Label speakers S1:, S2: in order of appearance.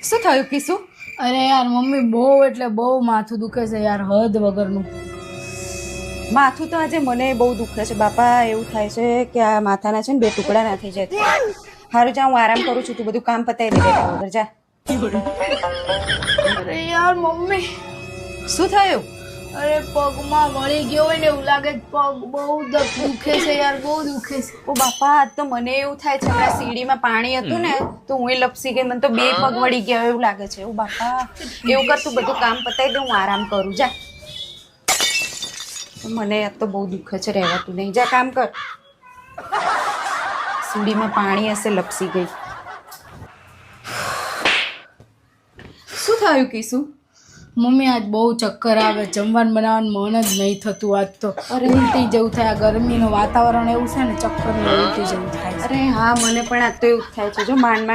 S1: શું થયું કિસુ?
S2: અરે યાર મમ્મી બહુ એટલે બહુ માથું દુખે છે યાર, હદ વગરનું.
S1: માથું તો આજે મને બહુ દુખે છે બાપા. એવું થાય છે કે આ માથાના છે ને 2 ટુકડા ના થઈ જાય. હારું જા, હું આરામ કરું છું, તું બધું કામ પતાવી દે બેટા વગર જા.
S2: અરે યાર મમ્મી,
S1: શું થયું?
S2: અરે પગમાં વળી ગયો હોય ને એવું લાગે છે. પગ બહુ દુખે છે યાર, બહુ દુખે છે.
S1: ઓ બાપા, આજ તો મને એવું થાય છે કે સીડીમાં પાણી હતું ને તો હું લપસી ગઈ. મને તો 2 પગ વળી ગયા એવું લાગે છે. ઓ બાપા, એવું કર, તું બધું કામ પતાવી દે, હું આરામ કરું, જા. મને આજ તો બહુ દુખે છે, રહેવાતું નહીં. જા કામ કર. સીડીમાં પાણી હશે, લપસી ગઈ. શું થયું કિસુ?
S2: મમ્મી આજ બહુ ચક્કર આવે, જમવાનું બનાવવાનું મન જ નહીં થતું આજ તો. અરે ઉલટી જેવું થાય, ગરમીનું વાતાવરણ એવું છે ને, ચક્કર ને ઉલટી જેવું થાય.
S1: અરે હા, મને પણ આજ તો એવું જ થાય છે. જો માંડ માંડ